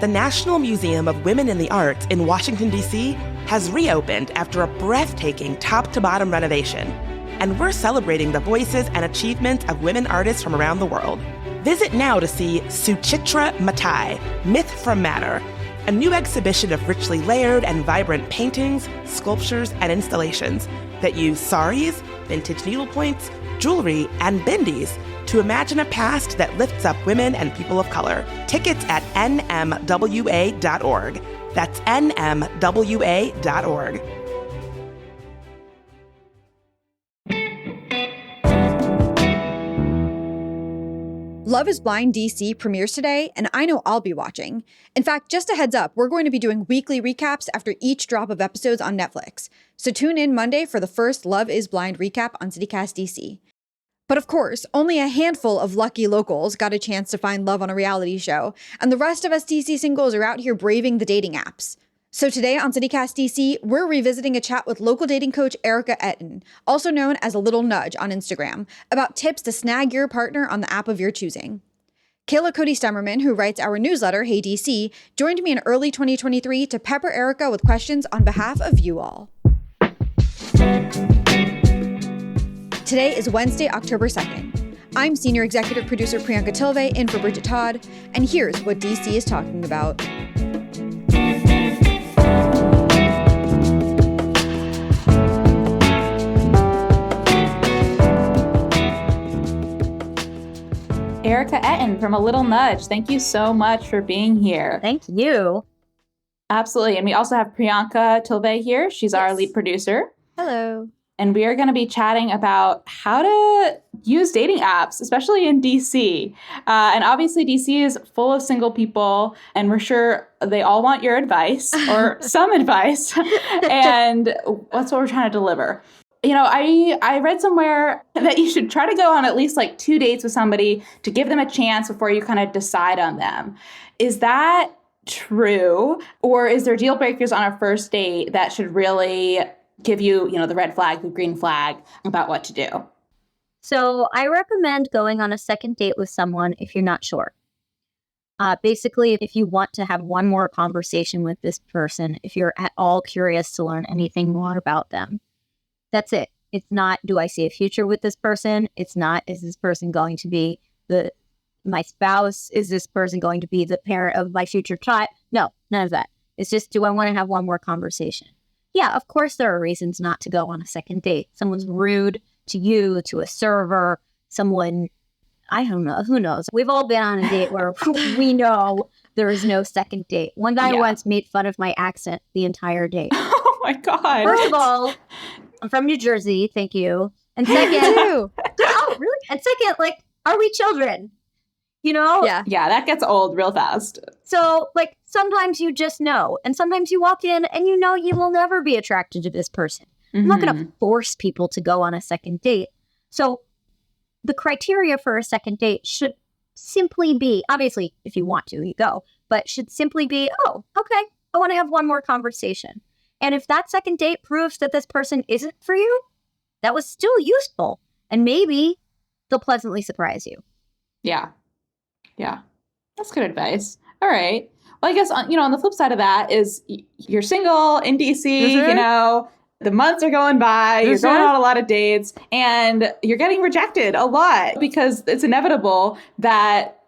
The National Museum of Women in the Arts in Washington, D.C. has reopened after a breathtaking top-to-bottom renovation, and we're celebrating the voices and achievements of women artists from around the world. Visit now to see Suchitra Matai, Myth from Matter, a new exhibition of richly layered and vibrant paintings, sculptures, and installations that use saris, vintage needlepoints, jewelry, and bindis to imagine a past that lifts up women and people of color. Tickets at nmwa.org. That's nmwa.org. Love is Blind DC premieres today, and I know I'll be watching. In fact, just a heads up, we're going to be doing weekly recaps after each drop of episodes on Netflix. So tune in Monday for the first Love is Blind recap on CityCast DC. But of course, only a handful of lucky locals got a chance to find love on a reality show, and the rest of us DC singles are out here braving the dating apps. So today on CityCast DC, we're revisiting a chat with local dating coach Erika Ettin, also known as a Little Nudge on Instagram, about tips to snag your partner on the app of your choosing. Kayla Cody Stemmerman, who writes our newsletter, Hey DC, joined me in early 2023 to pepper Erika with questions on behalf of you all. Today is Wednesday, October 2nd. I'm Senior Executive Producer Priyanka Tilve in for Bridget Todd, and here's what DC is talking about. Erika Ettin from A Little Nudge. Thank you so much for being here. Thank you. Absolutely. And we also have Priyanka Tilve here. She's our lead producer. Hello. And we are going to be chatting about how to use dating apps, especially in DC. And obviously, DC is full of single people, and we're sure they all want your advice or some advice. And that's what we're trying to deliver. You know, I read somewhere that you should try to go on at least like 2 dates with somebody to give them a chance before you kind of decide on them. Is that true? Or is there deal breakers on a first date that should really give you, the red flag, the green flag about what to do? So I recommend going on a second date with someone if you're not sure. Basically, if you want to have one more conversation with this person, if you're at all curious to learn anything more about them. That's it. It's not, do I see a future with this person? It's not, is this person going to be my spouse? Is this person going to be the parent of my future child? No, none of that. It's just, do I want to have one more conversation? Yeah, of course there are reasons not to go on a second date. Someone's rude to you, to a server, someone, I don't know, who knows? We've all been on a date where we know there is no second date. One guy once made fun of my accent the entire date. Oh my God. First of all, I'm from New Jersey, thank you. And second, oh, really? And second, are we children? Yeah, that gets old real fast. So, sometimes you just know. And sometimes you walk in and you know you will never be attracted to this person. Mm-hmm. I'm not going to force people to go on a second date. So, the criteria for a second date should simply be, obviously, if you want to, you go, but should simply be, oh, okay, I want to have one more conversation. And if that second date proves that this person isn't for you, that was still useful. And maybe they'll pleasantly surprise you. Yeah. Yeah. That's good advice. All right. Well, I guess, on the flip side of that is you're single in DC, Mm-hmm. The months are going by, you're going on a lot of dates, and you're getting rejected a lot because it's inevitable that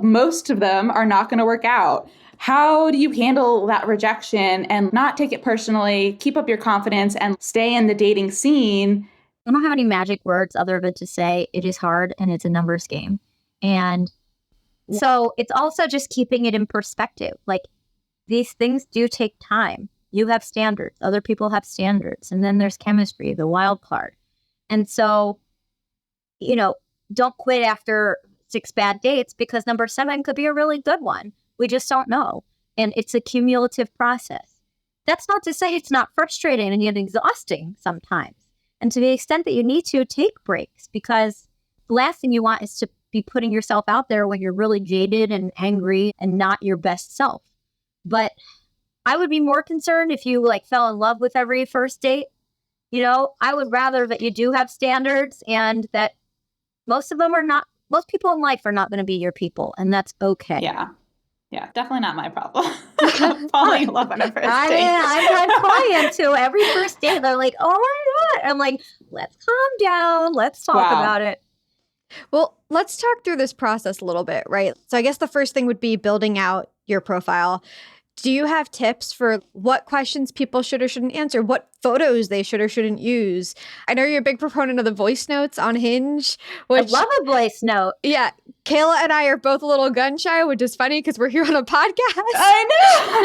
most of them are not going to work out. How do you handle that rejection and not take it personally, keep up your confidence, and stay in the dating scene? I don't have any magic words other than to say it is hard and it's a numbers game. And so it's also just keeping it in perspective. These things do take time. You have standards. Other people have standards. And then there's chemistry, the wild card. And so, don't quit after 6 bad dates because number 7 could be a really good one. We just don't know. And it's a cumulative process. That's not to say it's not frustrating and yet exhausting sometimes. And to the extent that you need to, take breaks, because the last thing you want is to be putting yourself out there when you're really jaded and angry and not your best self. But I would be more concerned if you fell in love with every first date. I would rather that you do have standards and that most people in life are not going to be your people, and that's okay. Yeah. Yeah, definitely not my problem. Falling in love on a first date. I mean, I've had clients who every first date, they're like, oh my God. I'm like, let's calm down. Let's talk about it. Well, let's talk through this process a little bit, right? So I guess the first thing would be building out your profile. Do you have tips for what questions people should or shouldn't answer? What photos they should or shouldn't use? I know you're a big proponent of the voice notes on Hinge. Which, I love a voice note. Yeah. Kayla and I are both a little gun shy, which is funny because we're here on a podcast. I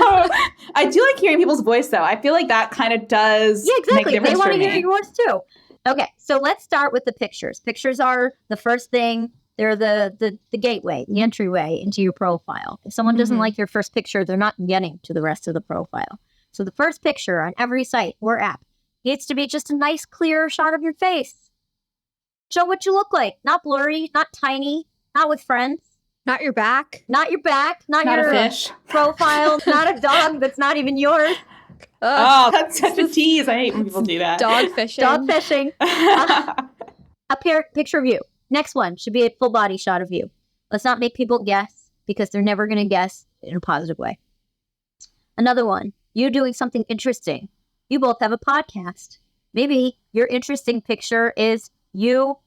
know. I do like hearing people's voice, though. I feel like that kind of does. Yeah, exactly. Make a difference They want to for hear me. yours too. Okay, so let's start with the pictures. Pictures are the first thing. They're the gateway, the entryway into your profile. If someone doesn't like your first picture, they're not getting to the rest of the profile. So the first picture on every site or app needs to be just a nice, clear shot of your face. Show what you look like. Not blurry, not tiny, not with friends. Not your back. Not your back, not Not your a fish. profile, not a dog that's not even yours. Oh, that's such a tease. I hate when people do that. Dog fishing. Dog fishing. Picture of you. Next one should be a full body shot of you. Let's not make people guess because they're never going to guess in a positive way. Another one, you doing something interesting. You both have a podcast. Maybe your interesting picture is you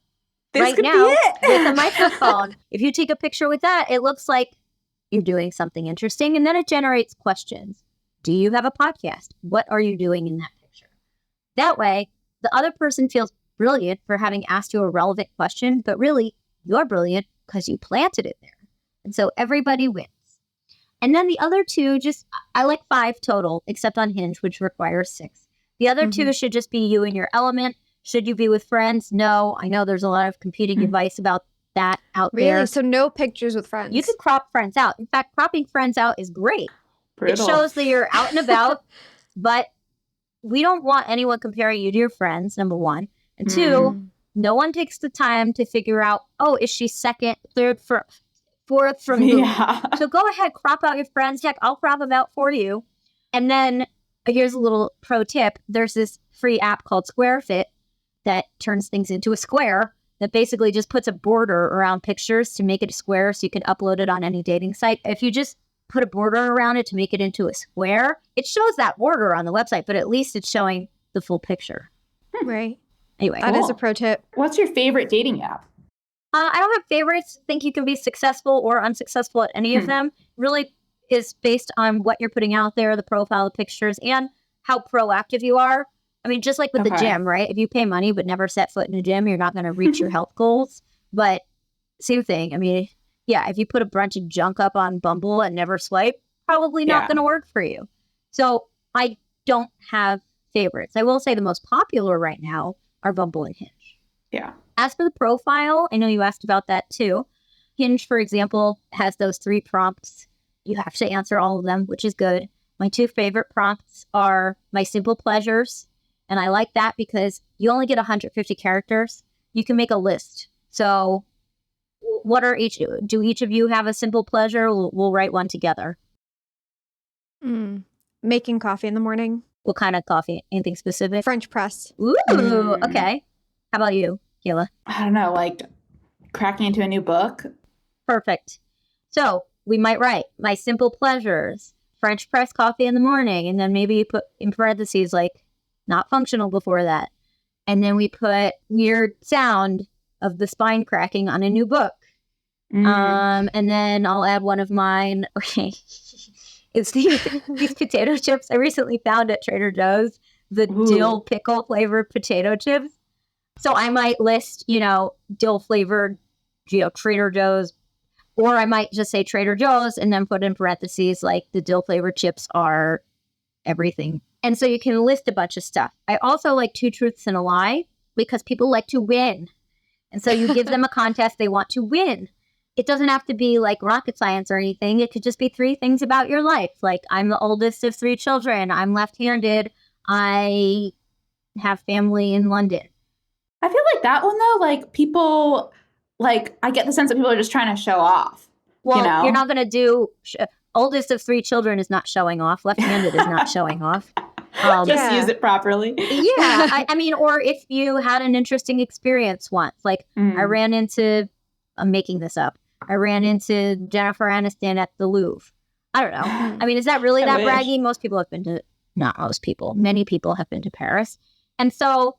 right now with a microphone. If you take a picture with that, it looks like you're doing something interesting, and then it generates questions. Do you have a podcast? What are you doing in that picture? That way, the other person feels brilliant for having asked you a relevant question, but really, you're brilliant because you planted it there. And so everybody wins. And then the other two, I like 5 total, except on Hinge, which requires 6. The other 2 should just be you and your element. Should you be with friends? No. I know there's a lot of competing advice about that out there. Really? So no pictures with friends? You could crop friends out. In fact, cropping friends out is great. Brutal. It shows that you're out and about, but we don't want anyone comparing you to your friends, number 1. And 2, no one takes the time to figure out, oh, is she second, third, fourth from who? Yeah. So go ahead, crop out your friends. Heck, I'll crop them out for you. And then here's a little pro tip. There's this free app called SquareFit that turns things into a square that basically just puts a border around pictures to make it a square so you can upload it on any dating site. If you just put a border around it to make it into a square, it shows that border on the website, but at least it's showing the full picture. Right. Anyway, That is a pro tip. What's your favorite dating app? I don't have favorites. I think you can be successful or unsuccessful at any of them. Really is based on what you're putting out there, the profile, the pictures, and how proactive you are. I mean, just like with the gym, right? If you pay money but never set foot in a gym, you're not going to reach your health goals. But same thing. I mean, yeah, if you put a bunch of junk up on Bumble and never swipe, probably not going to work for you. So I don't have favorites. I will say the most popular right now are Bumble and Hinge. Yeah. As for the profile, I know you asked about that too. Hinge, for example, has those 3 prompts. You have to answer all of them, which is good. My 2 favorite prompts are my simple pleasures. And I like that because you only get 150 characters. You can make a list. So what are do each of you have a simple pleasure? We'll write one together. Making coffee in the morning. What kind of coffee? Anything specific? French press. Ooh, okay. How about you, Kayla? I don't know, like cracking into a new book. Perfect. So we might write my simple pleasures, French press coffee in the morning, and then maybe you put in parentheses like not functional before that. And then we put weird sound of the spine cracking on a new book. And then I'll add one of mine. Okay. It's these potato chips I recently found at Trader Joe's, the dill pickle flavored potato chips. So I might list, dill flavored, Trader Joe's, or I might just say Trader Joe's and then put in parentheses like the dill flavored chips are everything. And so you can list a bunch of stuff. I also like 2 truths and a lie because people like to win. And so you give them a contest they want to win. It doesn't have to be like rocket science or anything. It could just be 3 things about your life. Like I'm the oldest of 3 children. I'm left-handed. I have family in London. I feel like that one though, like people, like I get the sense that people are just trying to show off. Well, you're not going to do oldest of 3 children is not showing off. Left-handed is not showing off. Just use it properly. Yeah. I mean, or if you had an interesting experience once, like I ran into, I'm making this up. I ran into Jennifer Aniston at the Louvre. I don't know. I mean, is that really that wish. braggy? Most people have been to, not most people, many people have been to Paris. And so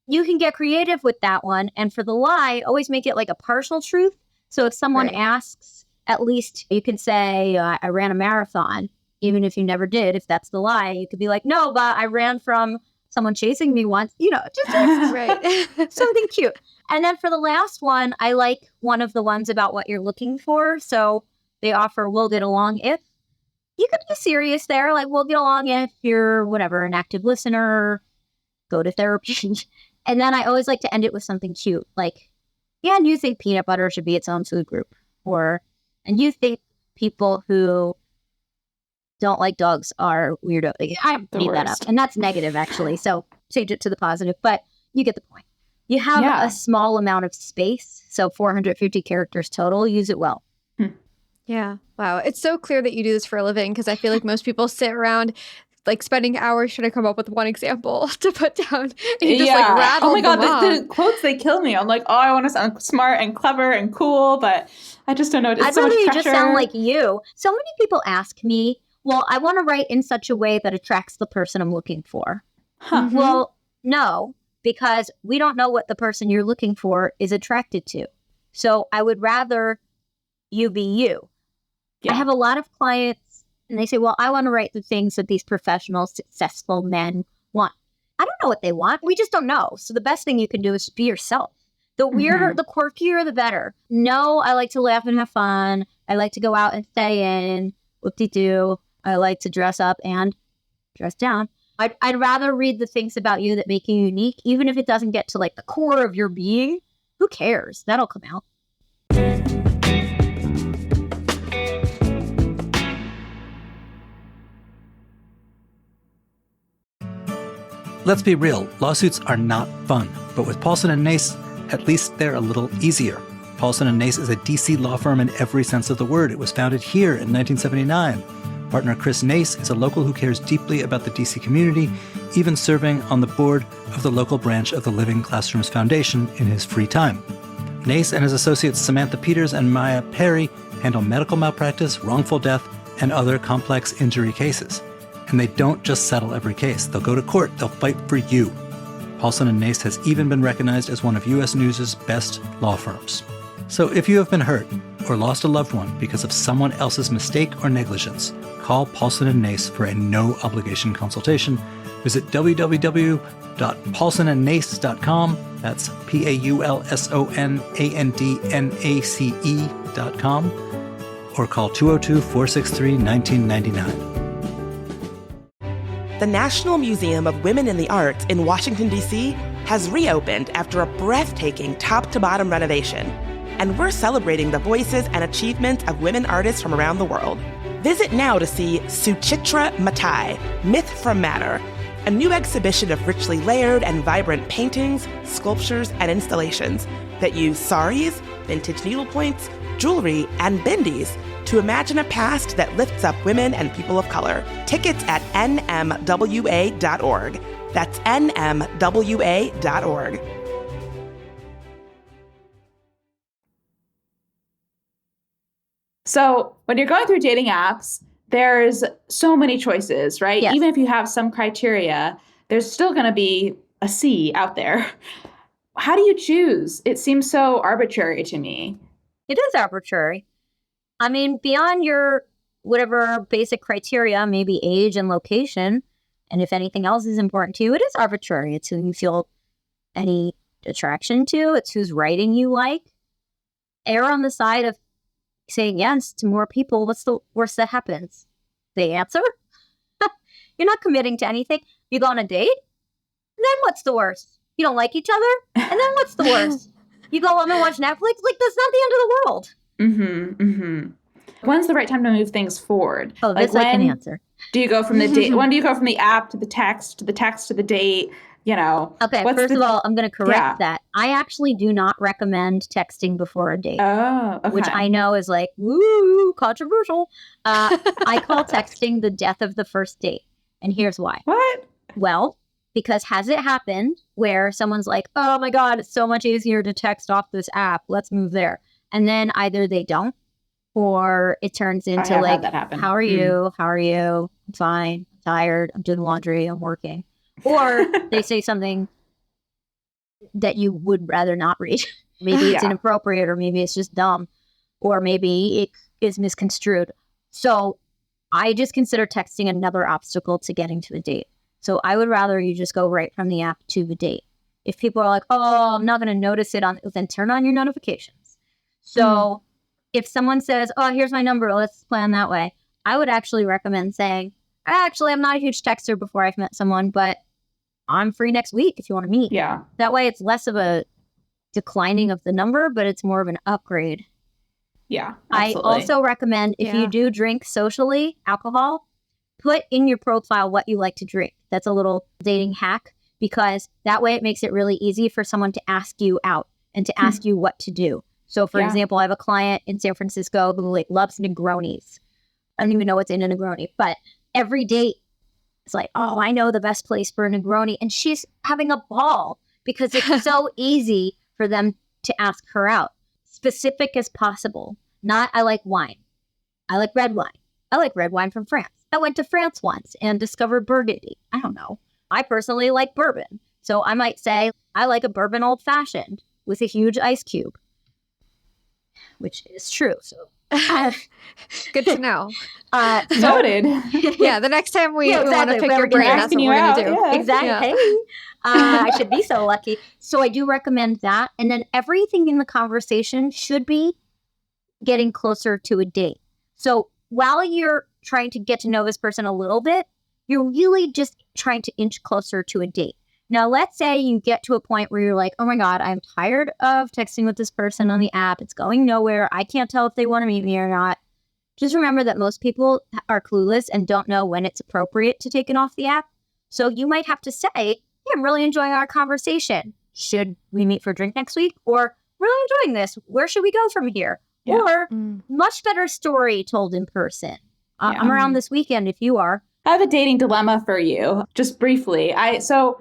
you can get creative with that one. And for the lie, always make it like a partial truth. So if someone asks, at least you can say, I ran a marathon, even if you never did. If that's the lie, you could be like, no, but I ran from someone chasing me once, just Right. something cute. And then for the last one, I like one of the ones about what you're looking for. So they offer, we'll get along if. You could be serious there, like we'll get along if you're whatever, an active listener, go to therapy. And then I always like to end it with something cute, like, yeah, and you think peanut butter should be its own food group, and you think people who don't like dogs are weirdo. I made that up, and that's negative actually. So change it to the positive, but you get the point. You have a small amount of space, so 450 characters total. Use it well. Yeah. Wow. It's so clear that you do this for a living, because I feel like most people sit around like spending hours trying to come up with one example to put down. And you just like rattle. Oh my God, the quotes, they kill me. I'm like, oh, I want to sound smart and clever and cool, but I just don't know. It's so much pressure. Just sound like you. So many people ask me, well, I want to write in such a way that attracts the person I'm looking for. Huh. Well, no, because we don't know what the person you're looking for is attracted to. So I would rather you be you. Yeah. I have a lot of clients and they say, well, I want to write the things that these professional, successful men want. I don't know what they want. We just don't know. So the best thing you can do is be yourself. The weirder, the quirkier, the better. No, I like to laugh and have fun. I like to go out and stay in. Whoop-de-doo. I like to dress up and dress down. I'd rather read the things about you that make you unique, even if it doesn't get to like the core of your being. Who cares? That'll come out. Let's be real, lawsuits are not fun, but with Paulson & Nace, at least they're a little easier. Paulson & Nace is a DC law firm in every sense of the word. It was founded here in 1979. Partner Chris Nace is a local who cares deeply about the DC community, even serving on the board of the local branch of the Living Classrooms Foundation in his free time. Nace and his associates Samantha Peters and Maya Perry handle medical malpractice, wrongful death, and other complex injury cases. And they don't just settle every case. They'll go to court. They'll fight for you. Paulson & Nace has even been recognized as one of U.S. News' best law firms. So if you have been hurt or lost a loved one because of someone else's mistake or negligence, call Paulson & Nace for a no-obligation consultation. Visit www.paulsonandnace.com. That's PAULSONANDNACE.com. Or call 202-463-1999. The National Museum of Women in the Arts in Washington, D.C. has reopened after a breathtaking top-to-bottom renovation. And we're celebrating the voices and achievements of women artists from around the world. Visit now to see Suchitra Matai, Myth from Matter, a new exhibition of richly layered and vibrant paintings, sculptures, and installations that use saris, vintage needlepoints, jewelry, and bindis to imagine a past that lifts up women and people of color. Tickets at nmwa.org. That's nmwa.org. So when you're going through dating apps, there's so many choices, right? Yes. Even if you have some criteria, there's still going to be a sea out there. How do you choose? It seems so arbitrary to me. It is arbitrary. I mean, beyond your whatever basic criteria, maybe age and location, and if anything else is important to you, it is arbitrary. It's who you feel any attraction to. It's whose writing you like. Err on the side of saying yes to more people. What's the worst that happens? They answer. You're not committing to anything. You go on a date, and then what's the worst? You don't like each other, and then what's the worst? You go home and watch Netflix. Like, that's not the end of the world. When's the right time to move things forward? Oh, like this I can answer. Do you go from the date? When do you go from the app to the text to the text to the date? You know. Okay. First of all, I'm going to correct that. I actually do not recommend texting before a date. Oh, okay. Which I know is like, woo, controversial. I call texting the death of the first date. And here's why. What? Well, because has it happened where someone's like, oh my God, it's so much easier to text off this app. Let's move there. And then either they don't, or it turns into have like, had that happen. how are you? How are you? I'm fine. I'm tired. I'm doing laundry. I'm working. Or they say something that you would rather not read. Maybe it's inappropriate, or maybe it's just dumb, or maybe it is misconstrued. So I just consider texting another obstacle to getting to a date. So I would rather you just go right from the app to the date. If people are like, oh, I'm not going to notice it then turn on your notifications. So if someone says, oh, here's my number, let's plan that way, I would actually recommend saying, actually, I'm not a huge texter before I've met someone, but I'm free next week if you want to meet. Yeah. That way it's less of a declining of the number, but it's more of an upgrade. Yeah, absolutely. I also recommend if you do drink socially, alcohol, put in your profile what you like to drink. That's a little dating hack, because that way it makes it really easy for someone to ask you out and to ask you what to do. So for example, I have a client in San Francisco who like loves Negronis. I don't even know what's in a Negroni, but every date it's like, oh, I know the best place for a Negroni. And she's having a ball because it's so easy for them to ask her out. Specific as possible. Not, I like wine. I like red wine. I like red wine from France. I went to France once and discovered Burgundy. I don't know. I personally like bourbon. So I might say, I like a bourbon old fashioned with a huge ice cube, which is true. So good to know. Noted. Yeah, the next time we want to pick your brain, that's what we're going to do. Yeah. Exactly. Yeah. Hey, I should be so lucky. So I do recommend that. And then everything in the conversation should be getting closer to a date. So while you're trying to get to know this person a little bit, you're really just trying to inch closer to a date. Now, let's say you get to a point where you're like, oh my God, I'm tired of texting with this person on the app. It's going nowhere. I can't tell if they want to meet me or not. Just remember that most people are clueless and don't know when it's appropriate to take it off the app. So you might have to say, hey, I'm really enjoying our conversation. Should we meet for a drink next week? Or really enjoying this. Where should we go from here? Yeah. Or much better story told in person. I'm around this weekend if you are. I have a dating dilemma for you, just briefly. So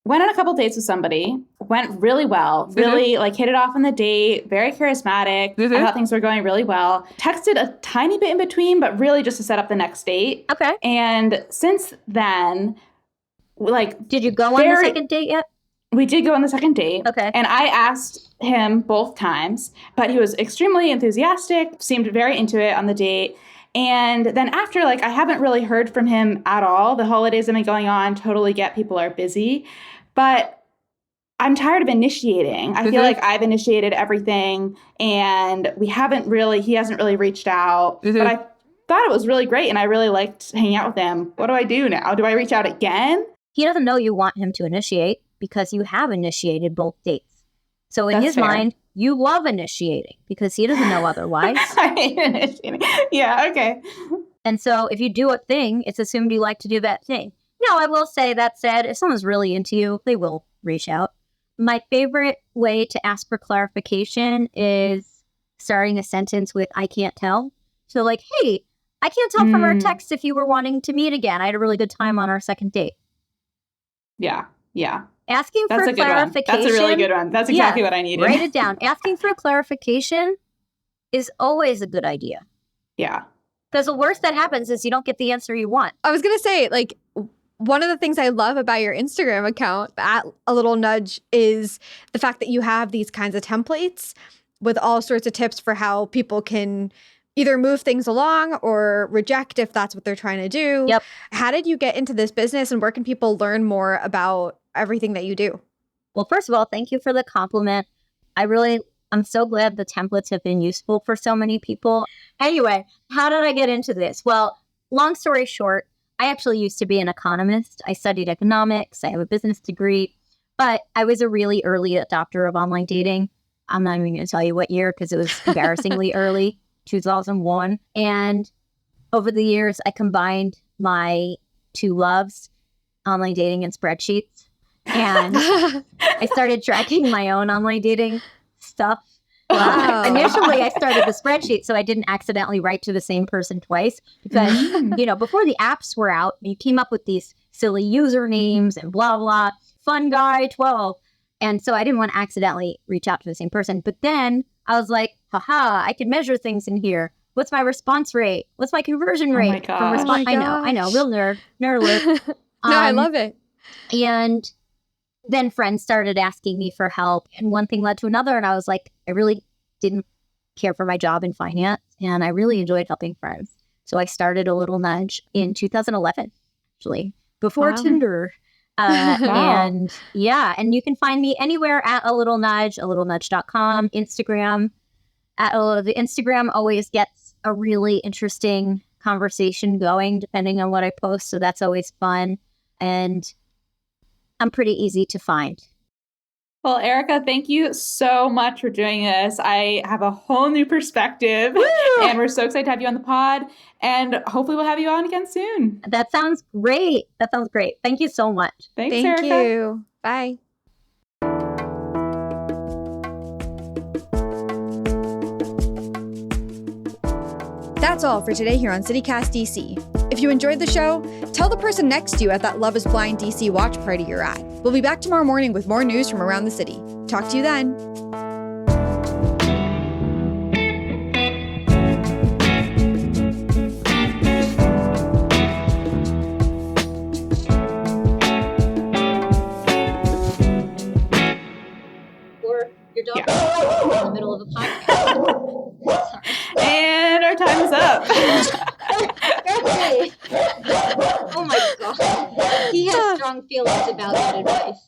went on a couple dates with somebody, went really well, really like hit it off on the date, very charismatic. I thought things were going really well. Texted a tiny bit in between, but really just to set up the next date. Okay. And since then, like... Did you go on the second date yet? We did go on the second date. Okay. And I asked him both times, but he was extremely enthusiastic, seemed very into it on the date. And then after, like, I haven't really heard from him at all. The holidays have been going on. Totally get people are busy. But I'm tired of initiating. I feel like I've initiated everything and he hasn't really reached out. But I thought it was really great and I really liked hanging out with him. What do I do now? Do I reach out again? He doesn't know you want him to initiate because you have initiated both dates. So in his mind, you love initiating because he doesn't know otherwise. I hate initiating. Yeah, okay. And so if you do a thing, it's assumed you like to do that thing. Now, I will say that said, if someone's really into you, they will reach out. My favorite way to ask for clarification is starting a sentence with, I can't tell. So like, hey, I can't tell from our text if you were wanting to meet again. I had a really good time on our second date. Yeah. Asking That's for a good clarification. one. That's a really good one. That's exactly what I needed. Write it down. Asking for clarification is always a good idea. Yeah. Because the worst that happens is you don't get the answer you want. I was going to say, like, one of the things I love about your Instagram account, at A Little Nudge, is the fact that you have these kinds of templates with all sorts of tips for how people can either move things along or reject if that's what they're trying to do. Yep. How did you get into this business and where can people learn more about everything that you do? Well, first of all, thank you for the compliment. I'm so glad the templates have been useful for so many people. Anyway, how did I get into this? Well, long story short, I actually used to be an economist. I studied economics. I have a business degree, but I was a really early adopter of online dating. I'm not even going to tell you what year because it was embarrassingly early, 2001. And over the years, I combined my two loves, online dating and spreadsheets. And I started tracking my own online dating stuff. Wow. Initially, I started the spreadsheet so I didn't accidentally write to the same person twice because, before the apps were out, you came up with these silly usernames and blah, blah, fun guy 12. And so I didn't want to accidentally reach out to the same person. But then I was like, haha, I can measure things in here. What's my response rate? What's my conversion rate? my gosh. I know, real nerd alert. No, I love it. And then friends started asking me for help, and one thing led to another. And I was like, I really didn't care for my job in finance, and I really enjoyed helping friends. So I started a little nudge in 2011, actually, before Tinder. And you can find me anywhere at a little nudge.com, Instagram. The Instagram always gets a really interesting conversation going depending on what I post. So that's always fun. And I'm pretty easy to find. Well, Erika, thank you so much for doing this. I have a whole new perspective. Woo! And we're so excited to have you on the pod. And hopefully we'll have you on again soon. That sounds great. Thank you so much. Thanks, Thank Erika. you. Bye. That's all for today here on CityCast DC. If you enjoyed the show, tell the person next to you at that Love is Blind DC watch party you're at. We'll be back tomorrow morning with more news from around the city. Talk to you then. Or your dog in the middle of a podcast. Sorry. And our time is up. Oh my god. He has strong feelings about that advice.